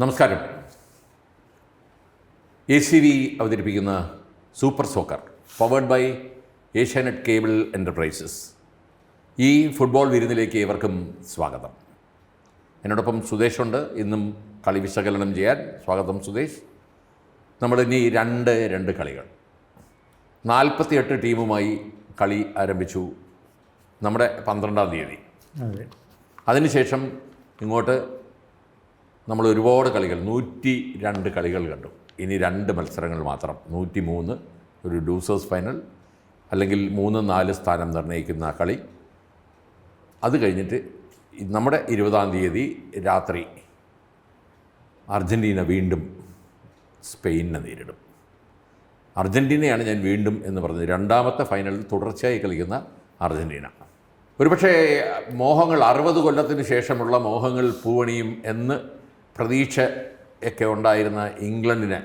നമസ്കാരം. ACV അവതരിപ്പിക്കുന്ന super soccer powered by Asianet cable enterprises. ഈ ഫുട്ബോൾ വിരുന്നിലേക്ക് ഏവർക്കും സ്വാഗതം. എന്നോടൊപ്പം സുദേശുണ്ട്. ഇന്നും കളി വിശകലനം ചെയ്യാൻ സ്വാഗതം സുദേശ്. നമ്മളിനി രണ്ട് കളികൾ 48 ടീമുമായി കളി ആരംഭിച്ചു നമ്മുടെ 12-ാം തീയതി. അതിനുശേഷം ഇങ്ങോട്ട് നമ്മൾ ഒരുപാട് കളികൾ 102 കളികൾ കണ്ടു. ഇനി 2 മത്സരങ്ങൾ മാത്രം, 103, ഒരു ലൂസേഴ്സ് ഫൈനൽ അല്ലെങ്കിൽ 3-4 സ്ഥാനം നിർണ്ണയിക്കുന്ന കളി. അത് കഴിഞ്ഞിട്ട് നമ്മുടെ 20-ാം തീയതി രാത്രി അർജൻറ്റീന വീണ്ടും സ്പെയിനിനെ നേരിടും. അർജൻറ്റീനയാണ് ഞാൻ വീണ്ടും എന്ന് പറഞ്ഞത്. 2ാമത്തെ ഫൈനലിൽ തുടർച്ചയായി കളിക്കുന്ന അർജൻറ്റീന. ഒരുപക്ഷേ മോഹങ്ങൾ 60 കൊല്ലത്തിന് ശേഷമുള്ള മോഹങ്ങൾ പൂവണിയും എന്ന് പ്രതീക്ഷ ഒക്കെ ഉണ്ടായിരുന്ന ഇംഗ്ലണ്ടിനെ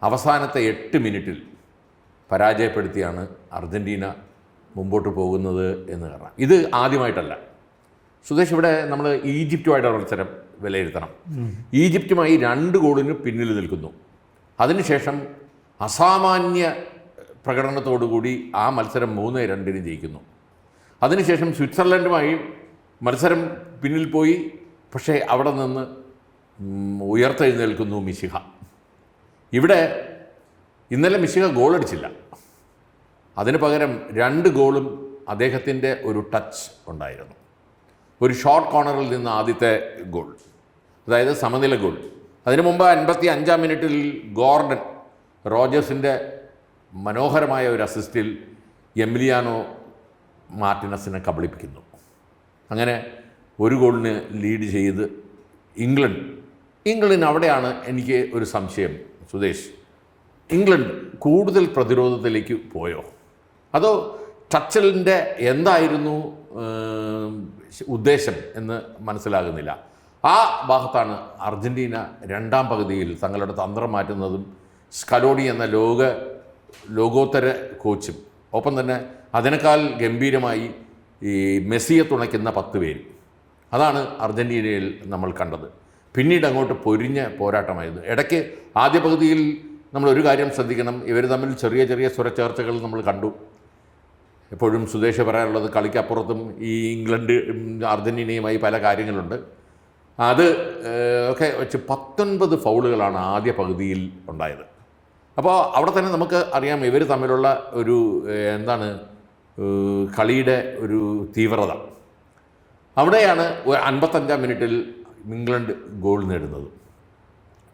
അവസാനത്തെ 8 മിനിറ്റിൽ പരാജയപ്പെടുത്തിയാണ് അർജൻറ്റീന മുമ്പോട്ട് പോകുന്നത് എന്ന് കാണാം. ഇത് ആദ്യമായിട്ടല്ല സുദേശ്. ഇവിടെ നമ്മൾ ഈജിപ്റ്റുമായിട്ടുള്ള മത്സരം വിലയിരുത്തണം. ഈജിപ്റ്റുമായി 2 ഗോളിന് പിന്നിൽ നിൽക്കുന്നു. അതിനുശേഷം അസാമാന്യ പ്രകടനത്തോടുകൂടി ആ മത്സരം 3-2 ജയിക്കുന്നു. അതിനുശേഷം സ്വിറ്റ്സർലൻഡുമായി മത്സരം പിന്നിൽ പോയി. പക്ഷേ അവിടെ നിന്ന് ഉയർത്തെഴുന്നേൽക്കുന്നു മിശിഹ. ഇവിടെ ഇന്നലെ മിശിഹ ഗോളടിച്ചില്ല. അതിന് പകരം 2 ഗോളും അദ്ദേഹത്തിൻ്റെ ഒരു ടച്ച് ഉണ്ടായിരുന്നു. ഒരു ഷോർട്ട് കോർണറിൽ നിന്ന് ആദ്യത്തെ ഗോൾ, അതായത് സമനില ഗോൾ. അതിനു മുമ്പ് 55-ാം മിനിറ്റിൽ ഗോർഡൻ റോജേഴ്സിൻ്റെ മനോഹരമായ ഒരു അസിസ്റ്റിൽ എമിലിയാനോ മാർട്ടിനസിനെ കബളിപ്പിക്കുന്നു. അങ്ങനെ 1 ഗോളിന് ലീഡ് ചെയ്ത് ഇംഗ്ലണ്ടിന് അവിടെയാണ് എനിക്ക് ഒരു സംശയം സുദേശ്. ഇംഗ്ലണ്ട് കൂടുതൽ പ്രതിരോധത്തിലേക്ക് പോയോ, അതോ ടച്ചലിൻ്റെ എന്തായിരുന്നു ഉദ്ദേശം എന്ന് മനസ്സിലാകുന്നില്ല. ആ ഭാഗത്താണ് അർജൻറ്റീന 2ാം പകുതിയിൽ തങ്ങളുടെ തന്ത്രം മാറ്റുന്നതും സ്കലോണി എന്ന ലോകോത്തര കോച്ചും ഒപ്പം തന്നെ അതിനേക്കാൾ ഗംഭീരമായി ഈ മെസ്സിയെ തുണയ്ക്കുന്ന 10 പേര്. അതാണ് അർജൻറ്റീനയിൽ നമ്മൾ കണ്ടത്. പിന്നീട് അങ്ങോട്ട് പൊരിഞ്ഞ പോരാട്ടമായിരുന്നു. ഇടയ്ക്ക് ആദ്യ പകുതിയിൽ നമ്മളൊരു കാര്യം ശ്രദ്ധിക്കണം. ഇവർ തമ്മിൽ ചെറിയ സ്വരച്ചേർച്ചകൾ നമ്മൾ കണ്ടു. എപ്പോഴും സുദേശ് പറയാനുള്ളത് കളിക്കപ്പുറത്തും ഈ ഇംഗ്ലണ്ട് അർജൻറ്റീനയുമായി പല കാര്യങ്ങളുണ്ട്. അത് ഒക്കെ വെച്ച് 19 ഫൗളുകളാണ് ആദ്യ പകുതിയിൽ ഉണ്ടായത്. അപ്പോൾ അവിടെ തന്നെ നമുക്ക് അറിയാം ഇവർ തമ്മിലുള്ള ഒരു കളിയുടെ ഒരു തീവ്രത. അവിടെയാണ് 55-ാം മിനിറ്റിൽ ഇംഗ്ലണ്ട് ഗോൾ നേടുന്നത്.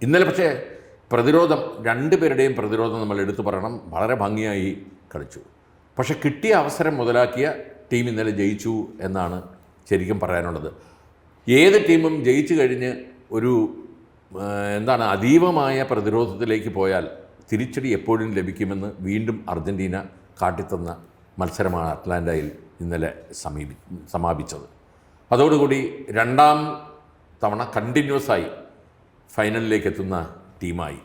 ഇന്നലെ പക്ഷേ പ്രതിരോധം, 2 പേരുടെയും പ്രതിരോധം നമ്മൾ എടുത്തു പറയണം, വളരെ ഭംഗിയായി കളിച്ചു. പക്ഷെ കിട്ടിയ അവസരം മുതലാക്കിയ ടീം ഇന്നലെ ജയിച്ചു എന്നാണ് ശരിക്കും പറയാനുള്ളത്. ഏത് ടീമും ജയിച്ചു കഴിഞ്ഞ് ഒരു അതീവമായ പ്രതിരോധത്തിലേക്ക് പോയാൽ തിരിച്ചടി എപ്പോഴും ലഭിക്കുമെന്ന് വീണ്ടും അർജൻറ്റീന കാട്ടിത്തന്ന മത്സരമാണ് അറ്റ്ലാന്റയിൽ ഇന്നലെ സമാപിച്ചത്. അതോടുകൂടി 2ാം തവണ കണ്ടിന്യൂസായി ഫൈനലിലേക്ക് എത്തുന്ന ടീമായി.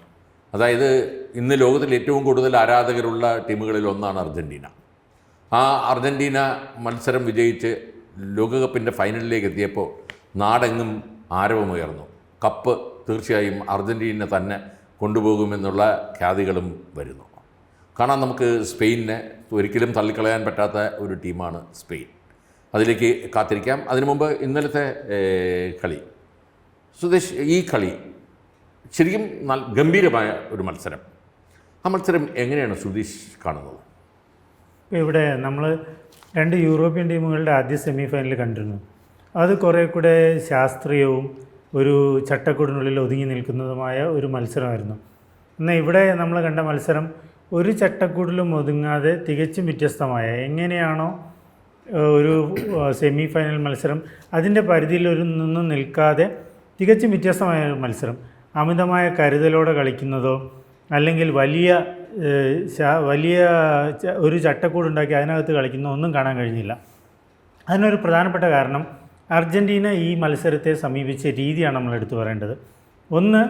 അതായത് ഇന്ന് ലോകത്തിൽ ഏറ്റവും കൂടുതൽ ആരാധകരുള്ള ടീമുകളിൽ ഒന്നാണ് അർജൻറ്റീന. ആ അർജൻറ്റീന മത്സരം വിജയിച്ച് ലോകകപ്പിൻ്റെ ഫൈനലിലേക്ക് എത്തിയപ്പോൾ നാടെങ്ങും ആരവമുയർന്നു. കപ്പ് തീർച്ചയായും അർജൻറ്റീന തന്നെ കൊണ്ടുപോകുമെന്നുള്ള ഖ്യാതികളും വരുന്നു. കാണാൻ നമുക്ക് സ്പെയിനിനെ ഒരിക്കലും തള്ളിക്കളയാൻ പറ്റാത്ത ഒരു ടീമാണ് സ്പെയിൻ. അതിലേക്ക് കാത്തിരിക്കാം. അതിനു മുമ്പ് ഇന്നലത്തെ കളി സുദേശ്, ഈ കളി ശരിക്കും ഗംഭീരമായ ഒരു മത്സരം. ആ മത്സരം എങ്ങനെയാണ് സുധീഷ് കാണുന്നത്? ഇപ്പോൾ ഇവിടെ നമ്മൾ 2 യൂറോപ്യൻ ടീമുകളുടെ ആദ്യ സെമി ഫൈനൽ കണ്ടിരുന്നു. അത് കുറേ കൂടെ ശാസ്ത്രീയവും ഒരു ചട്ടക്കൂടിനുള്ളിൽ ഒതുങ്ങി നിൽക്കുന്നതുമായ ഒരു മത്സരമായിരുന്നു. എന്നാൽ ഇവിടെ നമ്മൾ കണ്ട മത്സരം ഒരു ചട്ടക്കൂടിലും ഒതുങ്ങാതെ തികച്ചും വ്യത്യസ്തമായ, എങ്ങനെയാണോ ഒരു സെമി ഫൈനൽ മത്സരം അതിൻ്റെ പരിധിയിൽ നിന്നും നിൽക്കാതെ തികച്ചും വ്യത്യസ്തമായ ഒരു മത്സരം. അമിതമായ കരുതലോടെ കളിക്കുന്നതോ അല്ലെങ്കിൽ വലിയ ഒരു ചട്ടക്കൂടുണ്ടാക്കി അതിനകത്ത് കളിക്കുന്നതോ ഒന്നും കാണാൻ കഴിഞ്ഞില്ല. അതിനൊരു പ്രധാനപ്പെട്ട കാരണം അർജൻറ്റീന ഈ മത്സരത്തെ സമീപിച്ച രീതിയാണ് നമ്മൾ എടുത്തു പറയേണ്ടത്. ഒന്ന്,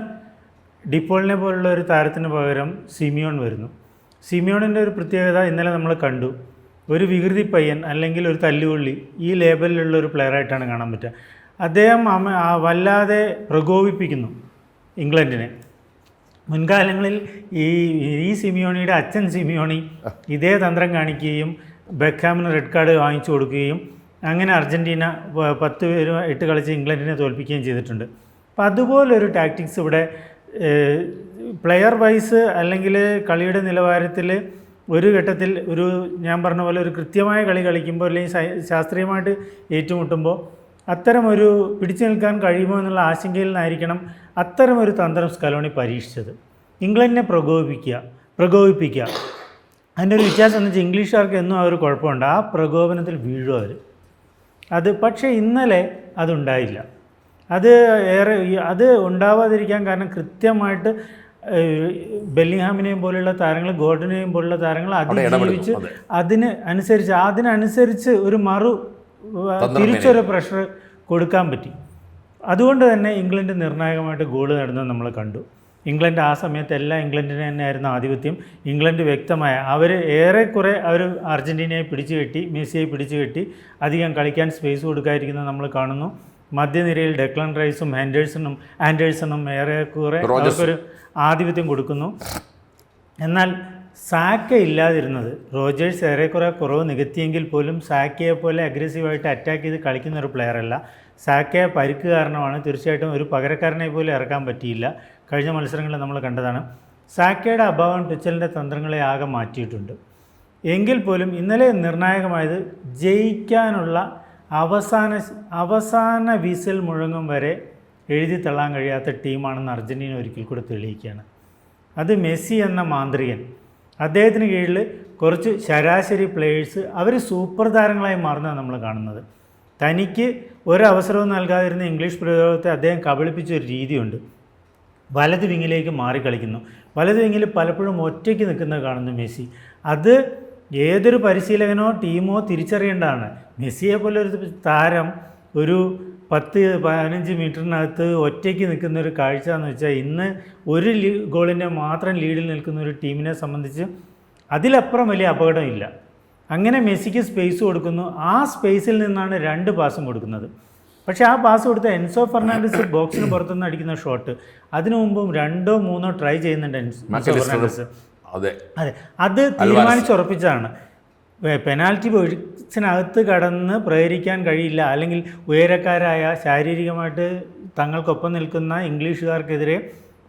ഡിപ്പോളിനെ പോലുള്ള ഒരു താരത്തിന് പകരം സിമിയോൺ വരുന്നു. സിമിയോണിൻ്റെ ഒരു പ്രത്യേകത ഇന്നലെ നമ്മൾ കണ്ടു. ഒരു വികൃതി പയ്യൻ അല്ലെങ്കിൽ ഒരു തല്ലുകൊള്ളി, ഈ ലേബലിലുള്ള ഒരു പ്ലെയറായിട്ടാണ് കാണാൻ പറ്റുക. അദ്ദേഹം വല്ലാതെ പ്രകോപിപ്പിക്കുന്നു. ഇംഗ്ലണ്ടിന്. മുൻകാലങ്ങളിൽ ഈ സിമിയോണിയുടെ അച്ഛൻ സിമിയോണി ഇതേ തന്ത്രം കാണിക്കുകയും ബെക്കാമിന് റെഡ് കാർഡ് വാങ്ങിച്ചു കൊടുക്കുകയും അങ്ങനെ അർജൻറ്റീന 10 പേരും 8 കളിച്ച് ഇംഗ്ലണ്ടിനെ തോൽപ്പിക്കുകയും ചെയ്തിട്ടുണ്ട്. അപ്പോൾ അതുപോലൊരു ടാക്ടിക്സ് ഇവിടെ പ്ലെയർ വൈസ് അല്ലെങ്കിൽ കളിയുടെ നിലവാരത്തിൽ ഒരു ഘട്ടത്തിൽ ഞാൻ പറഞ്ഞ പോലെ ഒരു കൃത്യമായ കളി കളിക്കുമ്പോൾ അല്ലെങ്കിൽ ശാസ്ത്രീയമായിട്ട് ഏറ്റുമുട്ടുമ്പോൾ അത്തരമൊരു പിടിച്ചു നിൽക്കാൻ കഴിയുമോ എന്നുള്ള ആശങ്കയിൽ നിന്നായിരിക്കണം അത്തരമൊരു തന്ത്രം സ്കലോണി പരീക്ഷിച്ചത്. ഇംഗ്ലണ്ടിനെ പ്രകോപിപ്പിക്കുക. അതിൻ്റെ ഒരു വ്യത്യാസം എന്ന് വെച്ചാൽ ഇംഗ്ലീഷുകാർക്ക് എന്നും ആ ഒരു കുഴപ്പമുണ്ട്, ആ പ്രകോപനത്തിൽ വീഴും അവർ. പക്ഷേ ഇന്നലെ അതുണ്ടായില്ല. അത് ഉണ്ടാവാതിരിക്കാൻ കാരണം കൃത്യമായിട്ട് ബെല്ലിംഗ്ഹാമിനെയും പോലുള്ള താരങ്ങൾ, ഗോർഡനെയും പോലുള്ള താരങ്ങൾ അതിജീവിച്ച് അതിനനുസരിച്ച് ഒരു തിരിച്ചൊരു പ്രഷർ കൊടുക്കാൻ പറ്റി. അതുകൊണ്ട് തന്നെ ഇംഗ്ലണ്ട് നിർണായകമായിട്ട് ഗോൾ നേടുന്നത് നമ്മൾ കണ്ടു. ഇംഗ്ലണ്ട് ആ സമയത്ത് ഇംഗ്ലണ്ടിന് തന്നെയായിരുന്നു ആധിപത്യം. ഇംഗ്ലണ്ട് വ്യക്തമായ ഏറെക്കുറെ അർജൻറ്റീനയെ മെസ്സിയെ പിടിച്ചു കെട്ടി അധികം കളിക്കാൻ സ്പേസ് കൊടുക്കാതിരിക്കുന്നത് നമ്മൾ കാണുന്നു. മധ്യനിരയിൽ ഡെക്ലൻ റൈസും ആൻഡേഴ്സണും ഏറെക്കുറെ അവർക്കൊരു ആധിപത്യം കൊടുക്കുന്നു. എന്നാൽ സാക്ക ഇല്ലാതിരുന്നത്, റോജേഴ്സ് ഏറെക്കുറെ കുറവ് നികത്തിയെങ്കിൽ പോലും സാക്കയെ പോലെ അഗ്രസീവായിട്ട് അറ്റാക്ക് ചെയ്ത് കളിക്കുന്ന ഒരു പ്ലെയറല്ല. സാക്കയെ പരിക്ക് കാരണമാണ് തീർച്ചയായിട്ടും ഒരു പകരക്കാരനെ പോലും ഇറക്കാൻ പറ്റിയില്ല. കഴിഞ്ഞ മത്സരങ്ങളിൽ നമ്മൾ കണ്ടതാണ്. സാക്കയുടെ അഭാവം ടുച്ചലിൻ്റെ തന്ത്രങ്ങളെ ആകെ മാറ്റിയിട്ടുണ്ട്. എങ്കിൽ പോലും ഇന്നലെ നിർണായകമായത് ജയിക്കാനുള്ള അവസാന വിസിൽ മുഴങ്ങും വരെ എഴുതി തള്ളാൻ കഴിയാത്ത ടീമാണെന്ന് അർജൻറ്റീന ഒരിക്കൽ കൂടെ തെളിയിക്കുകയാണ്. അത് മെസ്സി എന്ന മാന്ത്രികൻ, അദ്ദേഹത്തിന് കീഴിൽ കുറച്ച് ശരാശരി പ്ലേയേഴ്സ് അവർ സൂപ്പർ താരങ്ങളായി മാറുന്നതാണ് നമ്മൾ കാണുന്നത്. തനിക്ക് ഒരവസരവും നൽകാതിരുന്ന ഇംഗ്ലീഷ് പ്രയോഗത്തെ അദ്ദേഹം കബളിപ്പിച്ച ഒരു രീതിയുണ്ട്. വലത് വിങ്ങിലേക്ക് മാറി കളിക്കുന്നു. വലത് വിങ്ങിൽ പലപ്പോഴും ഒറ്റയ്ക്ക് നിൽക്കുന്നത് കാണുന്നു മെസ്സി. അത് ഏതൊരു പരിശീലകനോ ടീമോ തിരിച്ചറിയേണ്ടതാണ്. മെസ്സിയെ പോലൊരു താരം ഒരു 10-15 മീറ്ററിനകത്ത് ഒറ്റയ്ക്ക് നിൽക്കുന്ന ഒരു കാഴ്ച എന്ന് വെച്ചാൽ ഇന്ന് ഒരു ഗോളിൻ്റെ മാത്രം ലീഡിൽ നിൽക്കുന്ന ഒരു ടീമിനെ സംബന്ധിച്ച് അതിലപ്പുറം വലിയ അപകടമില്ല. അങ്ങനെ മെസ്സിക്ക് സ്പേസ് കൊടുക്കുന്നു. ആ സ്പേസിൽ നിന്നാണ് 2 പാസും കൊടുക്കുന്നത്. പക്ഷേ ആ പാസ് കൊടുത്ത എൻസോ ഫെർണാണ്ടസ് ബോക്സിന് പുറത്തുനിന്ന് അടിക്കുന്ന ഷോട്ട്, അതിനു മുമ്പും 2-3 ട്രൈ ചെയ്യുന്നുണ്ട് എൻസോ ഫെർണാണ്ടസ്. അതെ, അത് തീരുമാനിച്ചുറപ്പിച്ചതാണ്. പെനാൽറ്റി ബോക്സിനകത്ത് കടന്ന് പ്രേരിക്കാൻ കഴിയില്ല, അല്ലെങ്കിൽ ഉയരക്കാരായ ശാരീരികമായിട്ട് തങ്ങൾക്കൊപ്പം നിൽക്കുന്ന ഇംഗ്ലീഷുകാർക്കെതിരെ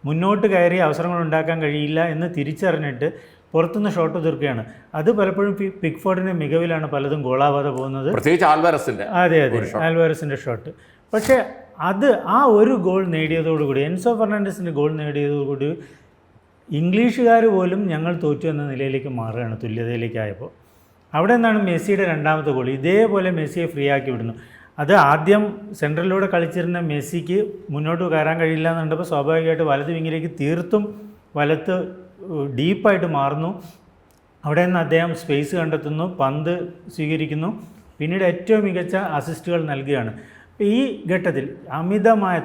മുന്നോട്ട് കയറി അവസരങ്ങൾ ഉണ്ടാക്കാൻ കഴിയില്ല എന്ന് തിരിച്ചറിഞ്ഞിട്ട് പുറത്തുനിന്ന് ഷോട്ട് തീർക്കുകയാണ്. അത് പലപ്പോഴും പിക്ഫോർഡിൻ്റെ മികവിലാണ് പലതും ഗോളാവാതെ പോകുന്നത്, പ്രത്യേകിച്ച് ആൽവാരസിൻ്റെ. അതെ ആൽവാരസിൻ്റെ ഷോട്ട്. പക്ഷേ ആ ഒരു ഗോൾ നേടിയതോടുകൂടി, എൻസോ ഫെർണാണ്ടസിൻ്റെ ഗോൾ നേടിയതോടുകൂടി ഇംഗ്ലീഷുകാർ പോലും ഞങ്ങൾ തോറ്റു എന്ന നിലയിലേക്ക് മാറുകയാണ് തുല്യതയിലേക്കായപ്പോൾ. അവിടെ നിന്നാണ് മെസ്സിയുടെ 2ാമത്തെ ഗോൾ. ഇതേപോലെ മെസ്സിയെ ഫ്രീ ആക്കി വിടുന്നു. അത് ആദ്യം സെൻട്രലിലൂടെ കളിച്ചിരുന്ന മെസ്സിക്ക് മുന്നോട്ട് കയറാൻ കഴിയില്ല എന്നുണ്ടപ്പോൾ സ്വാഭാവികമായിട്ട് വലത് വിങ്ങിലേക്ക് തീർത്തും വലത്ത് ഡീപ്പായിട്ട് മാറുന്നു. അവിടെ നിന്ന് അദ്ദേഹം സ്പേസ് കണ്ടെത്തുന്നു, പന്ത് സ്വീകരിക്കുന്നു, പിന്നീട് ഏറ്റവും മികച്ച അസിസ്റ്റുകൾ നൽകുകയാണ്. ഈ ഘട്ടത്തിൽ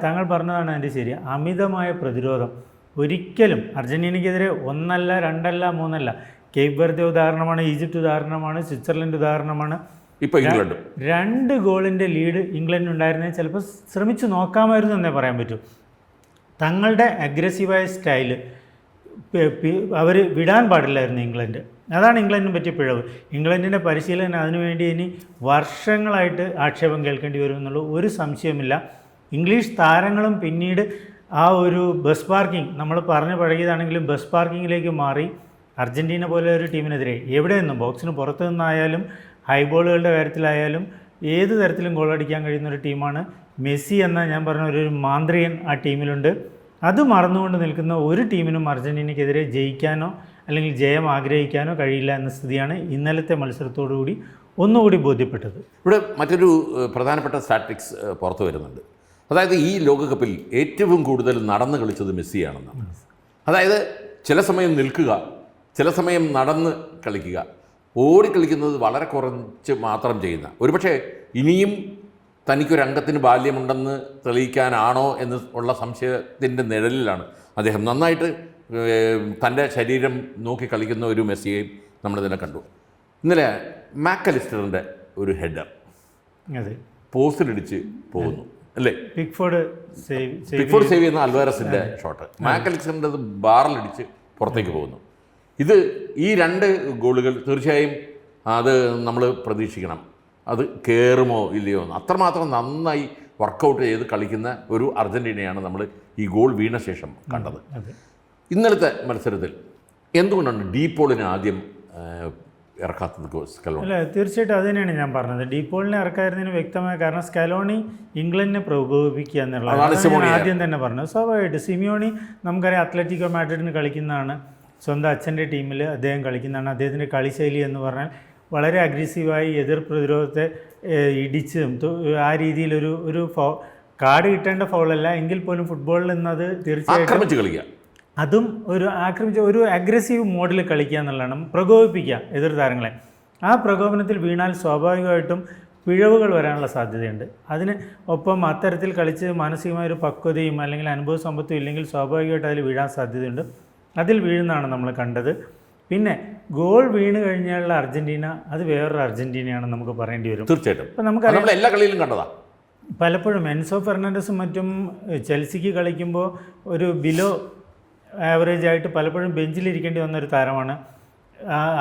താങ്കൾ പറഞ്ഞതാണ് അതിൻ്റെ ശരി, അമിതമായ പ്രതിരോധം ഒരിക്കലും അർജൻറ്റീനയ്ക്കെതിരെ 1 2 3 കേപ്പ് വെർദെ ഉദാഹരണമാണ്, ഈജിപ്ത് ഉദാഹരണമാണ്, സ്വിറ്റ്സർലൻഡ് ഉദാഹരണമാണ്. ഇപ്പോൾ ഇംഗ്ലണ്ട് 2 ഗോളിൻ്റെ ലീഡ് ഇംഗ്ലണ്ടിനുണ്ടായിരുന്നെങ്കിൽ ചിലപ്പോൾ ശ്രമിച്ചു നോക്കാമായിരുന്നു എന്നേ പറയാൻ പറ്റൂ. തങ്ങളുടെ അഗ്രസീവായ സ്റ്റൈല് അവർ വിടാൻ പാടില്ലായിരുന്നു ഇംഗ്ലണ്ട്. അതാണ് ഇംഗ്ലണ്ടിനെ പറ്റിയ പിഴവ്. ഇംഗ്ലണ്ടിൻ്റെ പരിശീലകൻ അതിനുവേണ്ടി ഇനി വർഷങ്ങളായിട്ട് ആക്ഷേപം കേൾക്കേണ്ടി വരുമെന്നുള്ള ഒരു സംശയമില്ല. ഇംഗ്ലീഷ് താരങ്ങളും പിന്നീട് ആ ഒരു ബസ് പാർക്കിംഗ്, നമ്മൾ പറഞ്ഞു പഴകിയതാണെങ്കിലും ബസ് പാർക്കിങ്ങിലേക്ക് മാറി. അർജൻറ്റീന പോലെ ഒരു ടീമിനെതിരെ എവിടെ നിന്നും, ബോക്സിന് പുറത്തു നിന്നായാലും ഹൈബോളുകളുടെ കാര്യത്തിലായാലും ഏത് തരത്തിലും ഗോളടിക്കാൻ കഴിയുന്ന ഒരു ടീമാണ്. മെസ്സി എന്ന ഞാൻ പറഞ്ഞ ഒരു മാന്ത്രികൻ ആ ടീമിലുണ്ട്. അത് മറന്നുകൊണ്ട് നിൽക്കുന്ന ഒരു ടീമിനും അർജൻറ്റീനയ്ക്കെതിരെ ജയിക്കാനോ അല്ലെങ്കിൽ ജയം ആഗ്രഹിക്കാനോ കഴിയില്ല എന്ന സ്ഥിതിയാണ് ഇന്നലത്തെ മത്സരത്തോടുകൂടി ഒന്നുകൂടി ബോധ്യപ്പെട്ടത്. ഇവിടെ മറ്റൊരു പ്രധാനപ്പെട്ട സ്റ്റാറ്റിക്സ് പുറത്തു വരുന്നുണ്ട്. അതായത് ഈ ലോകകപ്പിൽ ഏറ്റവും കൂടുതൽ നടന്ന് കളിച്ചത് മെസ്സിയാണെന്നാണ്. അതായത് ചില സമയം നിൽക്കുക, ചില സമയം നടന്ന് കളിക്കുക, ഓടിക്കളിക്കുന്നത് വളരെ കുറച്ച് മാത്രം ചെയ്യുന്ന, ഒരുപക്ഷെ ഇനിയും തനിക്കൊരംഗത്തിന് ബാല്യമുണ്ടെന്ന് തെളിയിക്കാനാണോ എന്ന് ഉള്ള സംശയത്തിൻ്റെ നിഴലിലാണ് അദ്ദേഹം. നന്നായിട്ട് തൻ്റെ ശരീരം നോക്കി കളിക്കുന്ന ഒരു മെസ്സിയെയും നമ്മളിതിനെ കണ്ടു. ഇന്നലെ മാക്കലിസ്റ്ററിൻ്റെ ഒരു ഹെഡർ പോസ്റ്റിലിടിച്ച് പോകുന്നു. അല്ലേ? പിക്ഫോർഡ് പിക്ഫോർഡ് സേവ് ചെയ്യുന്ന അൽവാരസിൻ്റെ ഷോട്ട്, മാക് അലക്സാണ്ടർ അത് ബാറിലടിച്ച് പുറത്തേക്ക് പോകുന്നു. ഈ 2 ഗോളുകൾ തീർച്ചയായും അത് നമ്മൾ പ്രതീക്ഷിക്കണം. അത് കയറുമോ ഇല്ലയോ എന്ന്. അത്രമാത്രം നന്നായി വർക്കൗട്ട് ചെയ്ത് കളിക്കുന്ന ഒരു അർജൻറ്റീനയാണ് നമ്മൾ ഈ ഗോൾ വീണ ശേഷം കണ്ടത്. ഇന്നലത്തെ മത്സരത്തിൽ എന്തുകൊണ്ടാണ് ഡീപോളിനെ ആദ്യം ഇറക്കാത്തത് സ്കലോണി? അല്ല, തീർച്ചയായിട്ടും അത് തന്നെയാണ് ഞാൻ പറഞ്ഞത്. ഡീപോളിനെ ഇറക്കായിരുന്നതിന് വ്യക്തമായ കാരണം സ്കലോണി ഇംഗ്ലണ്ടിനെ പ്രകോപിപ്പിക്കുക എന്നുള്ളതാണ് ആദ്യം തന്നെ പറഞ്ഞത്. സ്വാഭാവികമായിട്ട് സിമിയോണി നമുക്കറിയാം അത്ലറ്റിക്കോ മാഡ്രിഡിന് കളിക്കുന്നതാണ്, സ്വന്തം അച്ഛൻ്റെ ടീമിൽ അദ്ദേഹം കളിക്കുന്നതാണ്. അദ്ദേഹത്തിൻ്റെ കളിശൈലി എന്ന് പറഞ്ഞാൽ വളരെ അഗ്രസീവായി എതിർ പ്രതിരോധത്തെ ഇടിച്ചും ആ രീതിയിലൊരു കാർഡ് കിട്ടേണ്ട ഫൗളല്ല എങ്കിൽ പോലും ഫുട്ബോളിൽ നിന്നത് തീർച്ചയായിട്ടും കളിക്കുക, അതും ഒരു അഗ്രസീവ് മോഡിൽ കളിക്കുക എന്നുള്ളതാണ്, പ്രകോപിപ്പിക്കുക എതിർ താരങ്ങളെ. ആ പ്രകോപനത്തിൽ വീണാൽ സ്വാഭാവികമായിട്ടും പിഴവുകൾ വരാനുള്ള സാധ്യതയുണ്ട്. അതിന് ഒപ്പം അത്തരത്തിൽ കളിച്ച് മാനസികമായൊരു പക്വതയും അല്ലെങ്കിൽ അനുഭവ സമ്പത്തും ഇല്ലെങ്കിൽ സ്വാഭാവികമായിട്ട് അതിൽ വീഴാൻ സാധ്യതയുണ്ട്. അതിൽ വീഴുന്നതാണ് നമ്മൾ കണ്ടത്. പിന്നെ ഗോൾ വീണ് കഴിഞ്ഞാലുള്ള അർജൻറ്റീന അത് വേറൊരു അർജൻറ്റീനയാണ് നമുക്ക് പറയേണ്ടി വരും. തീർച്ചയായിട്ടും. അപ്പം നമുക്കറിയാം എല്ലാ കളിയിലും കണ്ടതാ. പലപ്പോഴും എൻസോ ഫെർണാണ്ടസും മറ്റും ചെൽസിക്ക് കളിക്കുമ്പോൾ ഒരു ബിലോ ആവറേജ് ആയിട്ട് പലപ്പോഴും ബെഞ്ചിലിരിക്കേണ്ടി വന്നൊരു താരമാണ്.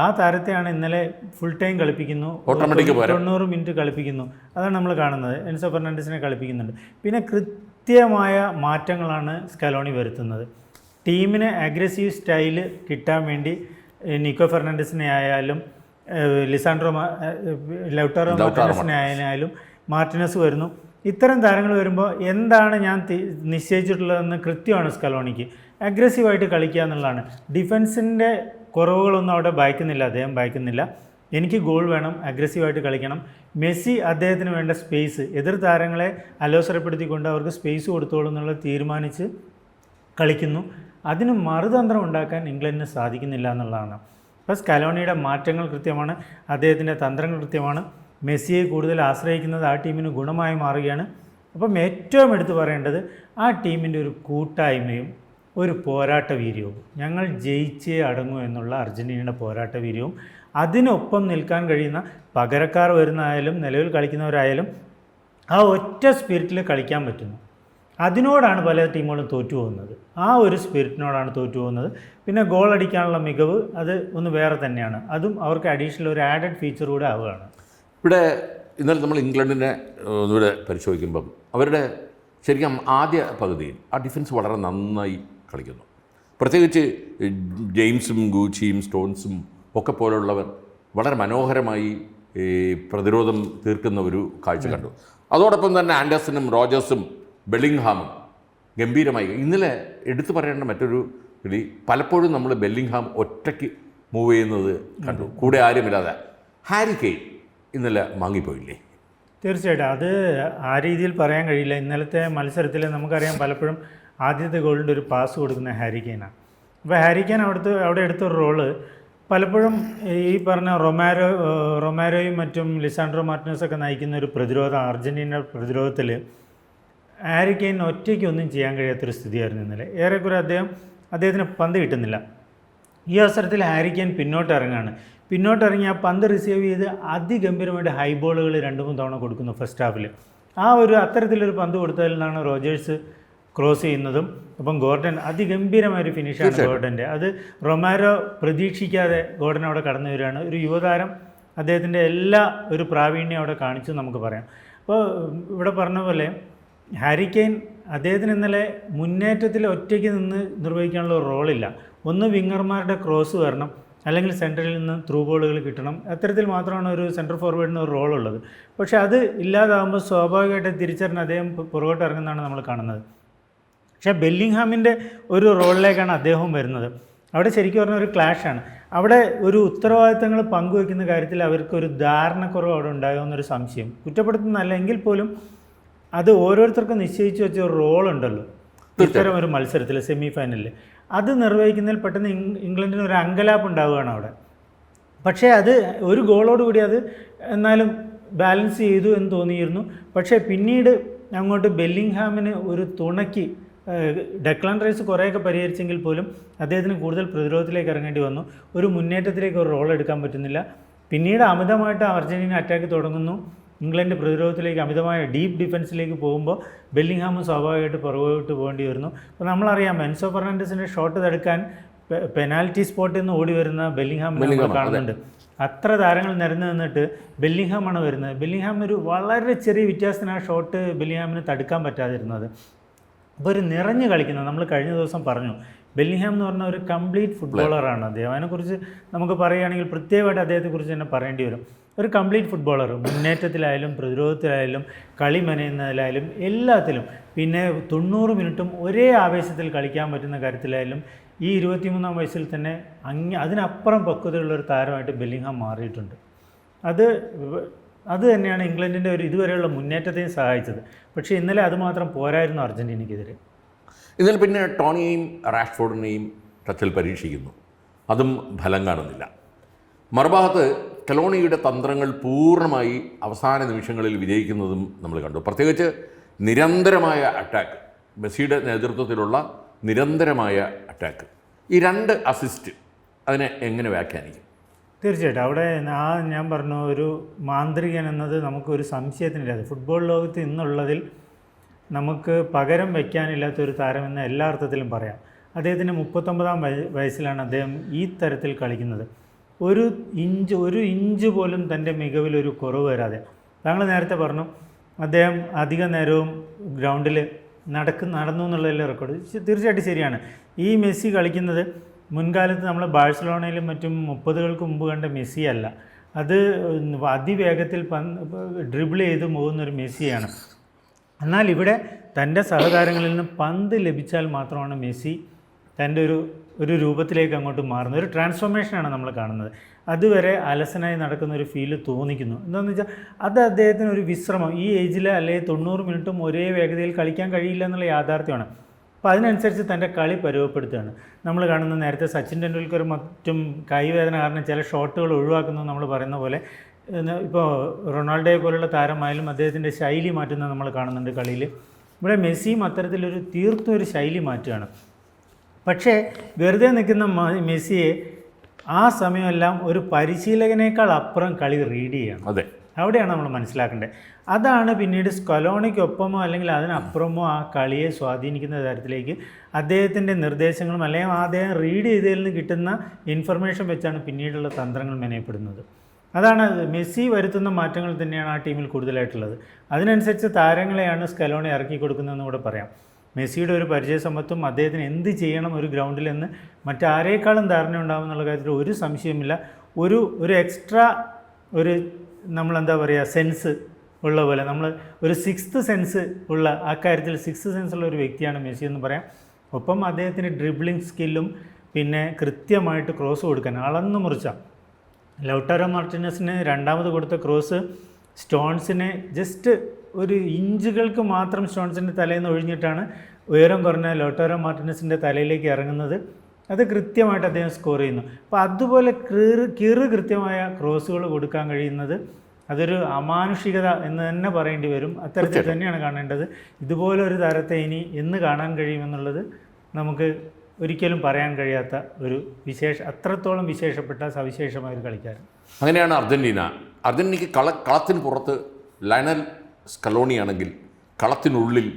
ആ താരത്തെയാണ് ഇന്നലെ ഫുൾ ടൈം കളിപ്പിക്കുന്നു, 90 മിനിറ്റ് കളിപ്പിക്കുന്നു. അതാണ് നമ്മൾ കാണുന്നത്. എൻസോ ഫെർണാണ്ടസിനെ കളിപ്പിക്കുന്നുണ്ട്. പിന്നെ കൃത്യമായ മാറ്റങ്ങളാണ് സ്കലോണി വരുത്തുന്നത്. ടീമിന് അഗ്രസീവ് സ്റ്റൈല് കിട്ടാൻ വേണ്ടി നിക്കോ ഫെർണാണ്ടസിനെ ആയാലും ലൗട്ടാറോ മാർട്ടിനസിനെ ആയാലും മാർട്ടിനസ് വരുന്നു. ഇത്തരം താരങ്ങൾ വരുമ്പോൾ എന്താണ് ഞാൻ നിശ്ചയിച്ചിട്ടുള്ളതെന്ന് കൃത്യമാണ് സ്കലോണിക്ക്. അഗ്രസീവായിട്ട് കളിക്കുക എന്നുള്ളതാണ്. ഡിഫൻസിൻ്റെ കുറവുകളൊന്നും അവിടെ അദ്ദേഹം ഭയക്കുന്നില്ല. എനിക്ക് ഗോൾ വേണം, അഗ്രസീവായിട്ട് കളിക്കണം. മെസ്സി അദ്ദേഹത്തിന് വേണ്ട സ്പേസ്, എതിർ താരങ്ങളെ അലോസരപ്പെടുത്തിക്കൊണ്ട് അവർക്ക് സ്പേസ് കൊടുത്തോളൂ എന്നുള്ളത് തീരുമാനിച്ച് കളിക്കുന്നു. അതിന് മറുതന്ത്രം ഉണ്ടാക്കാൻ ഇംഗ്ലണ്ടിന് സാധിക്കുന്നില്ല എന്നുള്ളതാണ്. അപ്പോൾ സ്കലോണിയുടെ മാറ്റങ്ങൾ കൃത്യമാണ്, അദ്ദേഹത്തിൻ്റെ തന്ത്രങ്ങൾ കൃത്യമാണ്. മെസ്സിയെ കൂടുതൽ ആശ്രയിക്കുന്നത് ആ ടീമിന് ഗുണമായി മാറുകയാണ്. അപ്പം ഏറ്റവും എടുത്തു പറയേണ്ടത് ആ ടീമിൻ്റെ ഒരു കൂട്ടായ്മയും ഒരു പോരാട്ട വീര്യവും, ഞങ്ങൾ ജയിച്ചേ അടങ്ങൂ എന്നുള്ള അർജൻറ്റീനയുടെ പോരാട്ട വീര്യവും, അതിനൊപ്പം നിൽക്കാൻ കഴിയുന്ന പകരക്കാർ വരുന്നതായാലും നിലവിൽ കളിക്കുന്നവരായാലും ആ ഒറ്റ സ്പിരിറ്റിൽ കളിക്കാൻ പറ്റുന്നു. അതിനോടാണ് പല ടീമുകളും തോറ്റുപോകുന്നത്. ആ ഒരു സ്പിരിറ്റിനോടാണ് തോറ്റുപോകുന്നത്. പിന്നെ ഗോൾ അടിക്കാനുള്ള മികവ് അത് ഒന്ന് വേറെ തന്നെയാണ്. അതും അവർക്ക് അഡീഷണൽ ഒരു ആഡഡ് ഫീച്ചർ കൂടെ ആവുകയാണ്. ഇവിടെ ഇന്നലെ നമ്മൾ ഇംഗ്ലണ്ടിനെ ഒന്നുകൂടെ പരിശോധിക്കുമ്പം അവരുടെ ശരിക്കും ആദ്യ പകുതിയിൽ ആ ഡിഫൻസ് വളരെ നന്നായി കളിക്കുന്നു. പ്രത്യേകിച്ച് ജെയിംസും ഗൂച്ചിയും സ്റ്റോൺസും ഒക്കെ പോലുള്ളവർ വളരെ മനോഹരമായി പ്രതിരോധം തീർക്കുന്ന ഒരു കാഴ്ച കണ്ടു. അതോടൊപ്പം തന്നെ ആൻഡേഴ്സണും റോജേഴ്സും ബെല്ലിംഗ്ഹാമും ഗംഭീരമായി. ഇന്നലെ എടുത്തു പറയേണ്ട മറ്റൊരു കളി, പലപ്പോഴും നമ്മൾ ബെല്ലിംഗ്ഹാം ഒറ്റയ്ക്ക് മൂവ് ചെയ്യുന്നത് കണ്ടു, കൂടെ ആരുമില്ലാതെ. ഹാരി കെയ്ൻ ഇന്നലെ വാങ്ങിപ്പോയില്ലേ? തീർച്ചയായിട്ടും അത് ആ രീതിയിൽ പറയാൻ കഴിയില്ല. ഇന്നലത്തെ മത്സരത്തിൽ നമുക്കറിയാം പലപ്പോഴും ആദ്യത്തെ ഗോളിൻ്റെ ഒരു പാസ് കൊടുക്കുന്ന ഹാരി കെയ്നാണ്. അപ്പോൾ ഹാരി കെയ്ൻ അവിടെ എടുത്തൊരു റോള് പലപ്പോഴും ഈ പറഞ്ഞ റൊമാരോയും മറ്റും ലിസാൻഡ്രോ മാർട്ടിനസൊക്കെ നയിക്കുന്ന ഒരു പ്രതിരോധം, അർജൻറ്റീന പ്രതിരോധത്തിൽ ഹാരി കെയ്ൻ ഒറ്റയ്ക്കൊന്നും ചെയ്യാൻ കഴിയാത്തൊരു സ്ഥിതിയായിരുന്നു ഇന്നലെ. ഏറെക്കുറെ അദ്ദേഹത്തിന് പന്ത് കിട്ടുന്നില്ല. ഈ അവസരത്തിൽ ഹാരി കെയ്ൻ പിന്നോട്ടിറങ്ങി ആ പന്ത് റിസീവ് ചെയ്ത് അതിഗംഭീരമായിട്ട് ഹൈ ബോളുകൾ 2-3 തവണ കൊടുക്കുന്നു ഫസ്റ്റ് ഹാഫിൽ. അത്തരത്തിലൊരു പന്ത് കൊടുത്തതിൽ നിന്നാണ് റോജേഴ്സ് ക്രോസ് ചെയ്യുന്നതും. അപ്പം ഗോർഡൻ അതിഗംഭീരമായൊരു ഫിനിഷാണ് ഗോർഡൻ്റെ. അത് റൊമാരോ പ്രതീക്ഷിക്കാതെ ഗോർഡൻ അവിടെ കടന്നു വരികയാണ്. ഒരു യുവതാരം അദ്ദേഹത്തിൻ്റെ ഒരു പ്രാവീണ്യം അവിടെ കാണിച്ചു നമുക്ക് പറയാം. അപ്പോൾ ഇവിടെ പറഞ്ഞ പോലെ ഹാരി കെയ്ൻ അദ്ദേഹത്തിന് ഇന്നലെ മുന്നേറ്റത്തിൽ ഒറ്റയ്ക്ക് നിന്ന് നിർവഹിക്കാനുള്ള ഒരു റോളില്ല. ഒന്ന് വിങ്ങർമാരുടെ ക്രോസ് വരണം, അല്ലെങ്കിൽ സെൻറ്ററിൽ നിന്ന് ത്രൂ ബോളുകൾ കിട്ടണം. അത്തരത്തിൽ മാത്രമാണ് ഒരു സെൻറ്റർ ഫോർവേഡിന് ഒരു റോളുള്ളത്. പക്ഷേ അത് ഇല്ലാതാകുമ്പോൾ സ്വാഭാവികമായിട്ട് തിരിച്ചറിഞ്ഞ് അദ്ദേഹം പുറകോട്ട് ഇറങ്ങുന്നതാണ് നമ്മൾ കാണുന്നത്. പക്ഷേ ബെല്ലിംഗ്ഹാമിൻ്റെ ഒരു റോളിലേക്കാണ് അദ്ദേഹവും വരുന്നത്. അവിടെ ശരിക്കും പറഞ്ഞ ഒരു ക്ലാഷാണ്. അവിടെ ഒരു ഉത്തരവാദിത്തങ്ങൾ പങ്കുവയ്ക്കുന്ന കാര്യത്തിൽ അവർക്കൊരു ധാരണക്കുറവ് അവിടെ ഉണ്ടാകുമെന്നൊരു സംശയം. കുറ്റപ്പെടുത്തുന്നതല്ല, എങ്കിൽ പോലും അത് ഓരോരുത്തർക്കും നിശ്ചയിച്ച് വെച്ച ഒരു റോളുണ്ടല്ലോ ഇത്തരം ഒരു മത്സരത്തിൽ, സെമി ഫൈനലിൽ. അത് നിർവഹിക്കുന്നതിൽ പെട്ടെന്ന് ഇംഗ്ലണ്ടിന് ഒരു അങ്കലാപ്പ് ഉണ്ടാവുകയാണ് അവിടെ. പക്ഷേ അത് ഒരു ഗോളോടുകൂടി അത് എന്നാലും ബാലൻസ് ചെയ്തു എന്ന് തോന്നിയിരുന്നു. പക്ഷേ പിന്നീട് അങ്ങോട്ട് ബെല്ലിംഗ്ഹാമിന് ഒരു തുണയ്ക്ക് ഡെക്ലാൻ റൈസ് കുറേയൊക്കെ പരിഹരിച്ചെങ്കിൽ പോലും അദ്ദേഹത്തിന് കൂടുതൽ പ്രതിരോധത്തിലേക്ക് ഇറങ്ങേണ്ടി വന്നു. ഒരു മുന്നേറ്റത്തിലേക്ക് ഒരു റോൾ എടുക്കാൻ പറ്റുന്നില്ല. പിന്നീട് അമിതമായിട്ട് അർജൻറ്റീന അറ്റാക്ക് തുടങ്ങുന്നു. ഇംഗ്ലണ്ട് പ്രതിരോധത്തിലേക്ക് അമിതമായ ഡീപ്പ് ഡിഫൻസിലേക്ക് പോകുമ്പോൾ ബെല്ലിംഗ്ഹാമും സ്വാഭാവികമായിട്ട് പുറകോട്ട് പോകേണ്ടി വരുന്നു. അപ്പോൾ നമ്മളറിയാം എൻസോ ഫെർണാണ്ടസിൻ്റെ ഷോട്ട് തടുക്കാൻ പെനാൽറ്റി സ്പോട്ടിൽ നിന്ന് ഓടി വരുന്ന ബെല്ലിംഗ്ഹാമിനെ നമ്മൾ കാണുന്നുണ്ട്. അത്ര താരങ്ങൾ നിരന്ന് നിന്നിട്ട് ബെല്ലിംഗ്ഹാമാണ് വരുന്നത്. ബെല്ലിംഗ്ഹാം ഒരു വളരെ ചെറിയ വ്യത്യാസത്തിന് ആ ഷോട്ട് ബെല്ലിംഗ്ഹാമിന് തടുക്കാൻ പറ്റാതിരുന്നത്. അപ്പോൾ ഒരു നിറഞ്ഞു കളിക്കുന്നത്, നമ്മൾ കഴിഞ്ഞ ദിവസം പറഞ്ഞു, ബെല്ലിംഗ്ഹാം എന്ന് പറഞ്ഞ ഒരു കംപ്ലീറ്റ് ഫുട്ബോളറാണ് അദ്ദേഹം. അതിനെക്കുറിച്ച് നമുക്ക് പറയുകയാണെങ്കിൽ പ്രത്യേകമായിട്ട് അദ്ദേഹത്തെക്കുറിച്ച് തന്നെ പറയേണ്ടി വരും. ഒരു കംപ്ലീറ്റ് ഫുട്ബോളർ, മുന്നേറ്റത്തിലായാലും പ്രതിരോധത്തിലായാലും കളി മെനയുന്നതിലായാലും എല്ലാത്തിലും, പിന്നെ 90 മിനിറ്റും ഒരേ ആവേശത്തിൽ കളിക്കാൻ പറ്റുന്ന കാര്യത്തിലായാലും ഈ 23-ാം വയസ്സിൽ തന്നെ അതിനപ്പുറം പക്വതയുള്ളൊരു താരമായിട്ട് ബെല്ലിംഗ്ഹാം മാറിയിട്ടുണ്ട്. അത് തന്നെയാണ് ഇംഗ്ലണ്ടിൻ്റെ ഒരു ഇതുവരെയുള്ള മുന്നേറ്റത്തെയും സഹായിച്ചത്. പക്ഷേ ഇന്നലെ അതുമാത്രം പോരായിരുന്നു അർജൻറ്റീനയ്ക്കെതിരെ. ഇന്നലെ പിന്നെ ടോണിയെയും റാഷ്ഫോർഡിനെയും ടച്ചിൽ പരീക്ഷിക്കുന്നു, അതും ഫലം കാണുന്നില്ല. മറുഭാഗത്ത് കലോണിയുടെ തന്ത്രങ്ങൾ പൂർണ്ണമായി അവസാന നിമിഷങ്ങളിൽ വിജയിക്കുന്നതും നമ്മൾ കണ്ടു. പ്രത്യേകിച്ച് നിരന്തരമായ അറ്റാക്ക്, മെസ്സിയുടെ നേതൃത്വത്തിലുള്ള നിരന്തരമായ അറ്റാക്ക്, ഈ 2 അസിസ്റ്റ് അതിനെ എങ്ങനെ വ്യാഖ്യാനിക്കും? തീർച്ചയായിട്ടും അവിടെ ഞാൻ പറഞ്ഞു, ഒരു മാന്ത്രികൻ എന്നത് നമുക്കൊരു സംശയത്തിനില്ല. ഫുട്ബോൾ ലോകത്ത് ഇന്നുള്ളതിൽ നമുക്ക് പകരം വയ്ക്കാനില്ലാത്തൊരു താരമെന്ന് എല്ലാ അർത്ഥത്തിലും പറയാം. അദ്ദേഹത്തിന് 39-ാം വയസ്സിലാണ് അദ്ദേഹം ഈ തരത്തിൽ കളിക്കുന്നത്. ഒരു ഇഞ്ച് പോലും തൻ്റെ മികവിലൊരു കുറവ് വരാതെ. താങ്കൾ നേരത്തെ പറഞ്ഞു അദ്ദേഹം അധിക നേരവും ഗ്രൗണ്ടിൽ നടന്നു എന്നുള്ളതിലെ റെക്കോർഡ്. തീർച്ചയായിട്ടും ശരിയാണ്. ഈ മെസ്സി കളിക്കുന്നത് മുൻകാലത്ത് നമ്മൾ ബാഴ്സലോണയിലും മറ്റും 30കൾക്ക് മുമ്പ് കണ്ട മെസ്സി അല്ല. അത് അതിവേഗത്തിൽ ഡ്രിബിൾ ചെയ്ത് പോകുന്നൊരു മെസ്സിയാണ്. എന്നാൽ ഇവിടെ തൻ്റെ സഹതാരങ്ങളിൽ നിന്ന് പന്ത് ലഭിച്ചാൽ മാത്രമാണ് മെസ്സി തൻ്റെ ഒരു രൂപത്തിലേക്ക് അങ്ങോട്ട് മാറുന്നത്. ഒരു ട്രാൻസ്ഫോർമേഷനാണ് നമ്മൾ കാണുന്നത്. അതുവരെ അലസനായി നടക്കുന്ന ഒരു ഫീല് തോന്നിക്കുന്നു. എന്താണെന്ന് വെച്ചാൽ അത് അദ്ദേഹത്തിന് ഒരു വിശ്രമം, ഈ ഏജിൽ അല്ലെങ്കിൽ 90 മിനിറ്റും ഒരേ വേഗതയിൽ കളിക്കാൻ കഴിയില്ല എന്നുള്ള യാഥാർത്ഥ്യമാണ്. അപ്പോൾ അതിനനുസരിച്ച് തൻ്റെ കളി പരുവപ്പെടുത്തുകയാണ്. നമ്മൾ കാണുന്ന നേരത്തെ സച്ചിൻ ടെണ്ടുൽക്കർ മറ്റും കൈവേദന കാരണം ചില ഷോട്ടുകൾ ഒഴിവാക്കുന്നു നമ്മൾ പറയുന്ന പോലെ, ഇപ്പോൾ റൊണാൾഡോയെ പോലുള്ള താരമായാലും അദ്ദേഹത്തിൻ്റെ ശൈലി മാറ്റുന്നത് നമ്മൾ കാണുന്നുണ്ട് കളിയിൽ. ഇവിടെ മെസ്സിയും അത്തരത്തിലൊരു തീർത്തും ഒരു ശൈലി മാറ്റുകയാണ്. പക്ഷേ വെറുതെ നിൽക്കുന്ന മെസ്സിയെ ആ സമയമെല്ലാം ഒരു പരിശീലകനേക്കാൾ അപ്പുറം കളി റീഡ് ചെയ്യണം. അതെ, അവിടെയാണ് നമ്മൾ മനസ്സിലാക്കേണ്ടത്. അതാണ് പിന്നീട് സ്കലോണിക്കൊപ്പമോ അല്ലെങ്കിൽ അതിനപ്പുറമോ ആ കളിയെ സ്വാധീനിക്കുന്ന തരത്തിലേക്ക് അദ്ദേഹത്തിൻ്റെ നിർദ്ദേശങ്ങളും അല്ലെങ്കിൽ അദ്ദേഹം റീഡ് ചെയ്തതിൽ നിന്ന് കിട്ടുന്ന ഇൻഫർമേഷൻ വെച്ചാണ് പിന്നീടുള്ള തന്ത്രങ്ങൾ മെനയപ്പെടുന്നത്. അതാണ് മെസ്സി വരുത്തുന്ന മാറ്റങ്ങൾ തന്നെയാണ് ആ ടീമിൽ കൂടുതലായിട്ടുള്ളത്. അതിനനുസരിച്ച് താരങ്ങളെയാണ് സ്കലോണി ഇറക്കി കൊടുക്കുന്നതെന്ന് കൂടെ പറയാം. മെസ്സിയുടെ ഒരു പരിചയസമ്പത്തും അദ്ദേഹത്തിന് എന്ത് ചെയ്യണം ഒരു ഗ്രൗണ്ടിലെന്ന് മറ്റാരേക്കാളും ധാരണ ഉണ്ടാകും എന്നുള്ള കാര്യത്തിൽ ഒരു സംശയമില്ല. ഒരു എക്സ്ട്രാ നമ്മളെന്താ പറയുക, സെൻസ് ഉള്ള പോലെ, നമ്മൾ ഒരു 6th സെൻസ് ഉള്ള ആ കാര്യത്തിൽ 6th സെൻസുള്ള ഒരു വ്യക്തിയാണ് മെസ്സി എന്ന് പറയാം. ഒപ്പം അദ്ദേഹത്തിന് ഡ്രിബ്ലിംഗ് സ്കില്ലും പിന്നെ കൃത്യമായിട്ട് ക്രോസ് കൊടുക്കാൻ അളന്നു മുറിച്ച ലൗട്ടാരോ മാർട്ടിനസിന് രണ്ടാമത് കൊടുത്ത ക്രോസ് സ്റ്റോൺസിനെ ജസ്റ്റ് ഒരു ഇഞ്ചുകൾക്ക് മാത്രം സ്റ്റോൺസിൻ്റെ തലയിൽ നിന്ന് ഒഴിഞ്ഞിട്ടാണ് ഉയരം കുറഞ്ഞ ലൗട്ടാരോ മാർട്ടിനസിൻ്റെ തലയിലേക്ക് ഇറങ്ങുന്നത്. അത് കൃത്യമായിട്ട് അദ്ദേഹം സ്കോർ ചെയ്യുന്നു. അപ്പോൾ അതുപോലെ കൃത്യമായ ക്രോസുകൾ കൊടുക്കാൻ കഴിയുന്നത് അതൊരു അമാനുഷികത എന്ന് തന്നെ പറയേണ്ടി വരും. അത്തരത്തിൽ തന്നെയാണ് കാണേണ്ടത്. ഇതുപോലെ ഒരു താരത്തെ ഇനി എന്ന് കാണാൻ കഴിയുമെന്നുള്ളത് നമുക്ക് ഒരിക്കലും പറയാൻ കഴിയാത്ത ഒരു അത്രത്തോളം വിശേഷപ്പെട്ട സവിശേഷമായ ഒരു കളിക്കാരൻ. അങ്ങനെയാണ് അർജന്റീനയ്ക്ക് കളത്തിന് പുറത്ത് ലയണൽ സ്കലോണിയാണെങ്കിൽ കളത്തിനുള്ളിൽ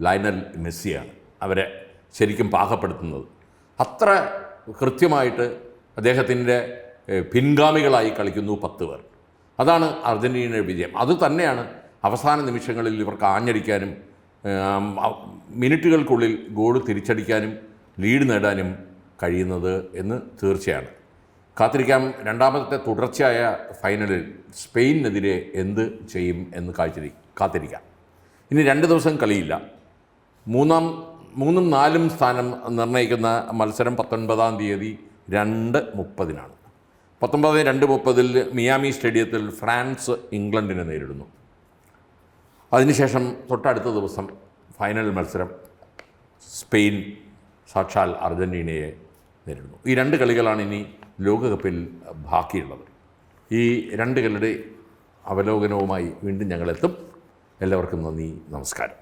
ലയണൽ മെസ്സിയാണ് അവരെ ശരിക്കും പാകപ്പെടുത്തുന്നത്. അത്ര കൃത്യമായിട്ട് അദ്ദേഹത്തിൻ്റെ പിൻഗാമികളായി കളിക്കുന്നു 10 പേർ. അതാണ് അർജന്റീനയുടെ വിജയം. അതുതന്നെയാണ് അവസാന നിമിഷങ്ങളിൽ ഇവർക്ക് ആഞ്ഞടിക്കാനും മിനിറ്റുകൾക്കുള്ളിൽ ഗോൾ തിരിച്ചടിക്കാനും ലീഡ് നേടാനും കഴിയുന്നത് എന്ന് തീർച്ചയാണ്. കാത്തിരിക്കാം, രണ്ടാമത്തെ തുടർച്ചയായ ഫൈനലിൽ സ്പെയിനെതിരെ എന്ത് ചെയ്യും എന്ന് കാത്തിരിക്കാം. ഇനി 2 ദിവസം കളിയില്ല. 3-ഉം 4-ഉം സ്ഥാനം നിർണ്ണയിക്കുന്ന മത്സരം 19-ാം തീയതി 2:30-നാണ്. 2:30 മിയാമി സ്റ്റേഡിയത്തിൽ ഫ്രാൻസ് ഇംഗ്ലണ്ടിനെ നേരിടുന്നു. അതിനുശേഷം തൊട്ടടുത്ത ദിവസം ഫൈനൽ മത്സരം സ്പെയിൻ സാക്ഷാൽ അർജന്റീനയെ നേരിടുന്നു. ഈ 2 കളികളാണ് ഇനി ലോകകപ്പിൽ ബാക്കിയുള്ളത്. ഈ 2 കളിയുടെ അവലോകനവുമായി വീണ്ടും ഞങ്ങളെത്തും. എല്ലാവർക്കും നന്ദി, നമസ്കാരം.